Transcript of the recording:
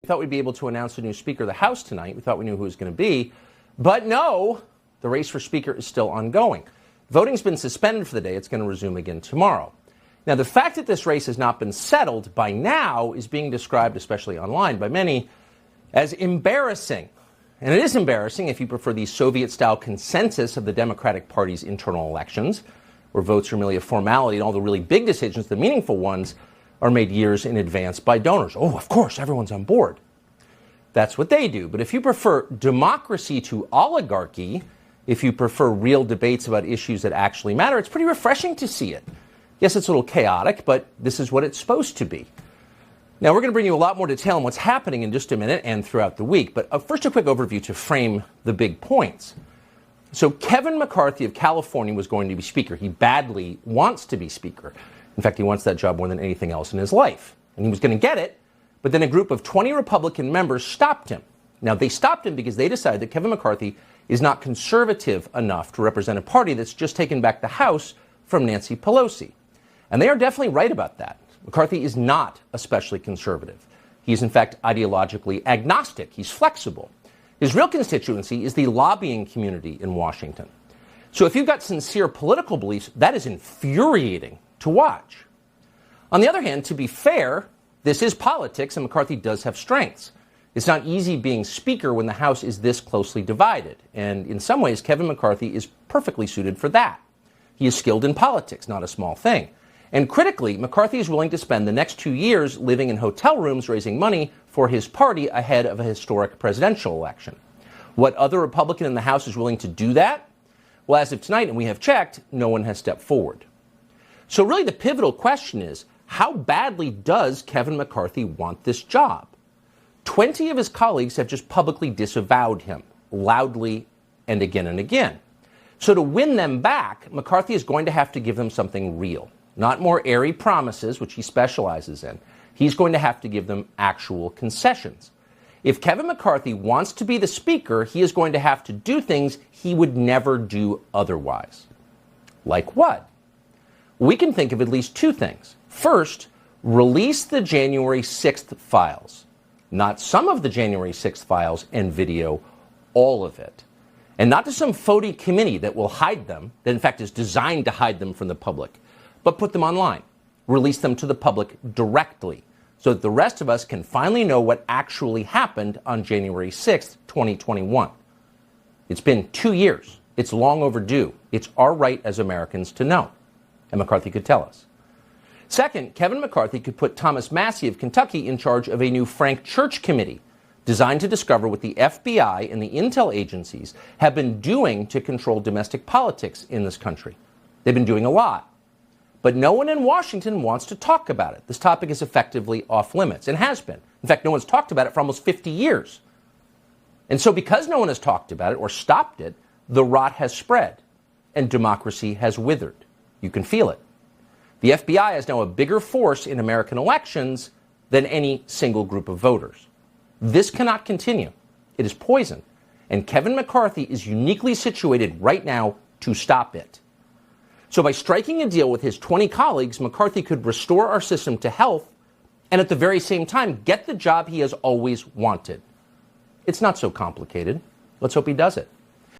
thought we'd be able to announce a new Speaker of the House tonight. We thought we knew who it was going to be. But no, the race for Speaker is still ongoing. Voting's been suspended for the day. It's going to resume again tomorrow. Now, the fact that this race has not been settled by now is being described, especially online, by many as embarrassing. And it is embarrassing if you prefer the Soviet-style consensus of the Democratic Party's internal elections, where votes are merely a formality and all the really big decisions, the meaningful ones, are made years in advance by donors. Oh, of course, everyone's on board. That's what they do. But if you prefer democracy to oligarchy, if you prefer real debates about issues that actually matter, it's pretty refreshing to see it. Yes, it's a little chaotic, but this is what it's supposed to be. Now, we're going to bring you a lot more detail on what's happening in just a minute and throughout the week. But first, a quick overview to frame the big points. So Kevin McCarthy of California was going to be Speaker. He badly wants to be Speaker. In fact, he wants that job more than anything else in his life. And he was going to get it, but then a group of 20 Republican members stopped him. Now, they stopped him because they decided that Kevin McCarthy is not conservative enough to represent a party that's just taken back the House from Nancy Pelosi. And they are definitely right about that. McCarthy is not especially conservative. He is, in fact, ideologically agnostic. He's flexible. His real constituency is the lobbying community in Washington. So if you've got sincere political beliefs, that is infuriating to watch. On the other hand, to be fair, this is politics, and McCarthy does have strengths. It's not easy being Speaker when the House is this closely divided. And in some ways, Kevin McCarthy is perfectly suited for that. He is skilled in politics, not a small thing. And critically, McCarthy is willing to spend the next 2 years living in hotel rooms raising money for his party ahead of a historic presidential election. What other Republican in the House is willing to do that? Well, as of tonight, and we have checked, no one has stepped forward. So really the pivotal question is, how badly does Kevin McCarthy want this job? 20 of his colleagues have just publicly disavowed him, loudly and again and again. So to win them back, McCarthy is going to have to give them something real. Not more airy promises, which he specializes in. He's going to have to give them actual concessions. If Kevin McCarthy wants to be the Speaker, he is going to have to do things he would never do otherwise. Like what? We can think of at least two things. First, release the January 6th files. Not some of the January 6th files and video, all of it. And not to some phony committee that will hide them, that in fact is designed to hide them from the public, but put them online. Release them to the public directly so that the rest of us can finally know what actually happened on January 6th, 2021. It's been 2 years. It's long overdue. It's our right as Americans to know. And McCarthy could tell us. Second, Kevin McCarthy could put Thomas Massie of Kentucky in charge of a new Frank Church committee designed to discover what the FBI and the intel agencies have been doing to control domestic politics in this country. They've been doing a lot. But no one in Washington wants to talk about it. This topic is effectively off limits and has been. In fact, no one's talked about it for almost 50 years. And so because no one has talked about it or stopped it, the rot has spread and democracy has withered. You can feel it. The FBI is now a bigger force in American elections than any single group of voters. This cannot continue. It is poison. And Kevin McCarthy is uniquely situated right now to stop it. So by striking a deal with his 20 colleagues, McCarthy could restore our system to health and at the very same time get the job he has always wanted. It's not so complicated. Let's hope he does it.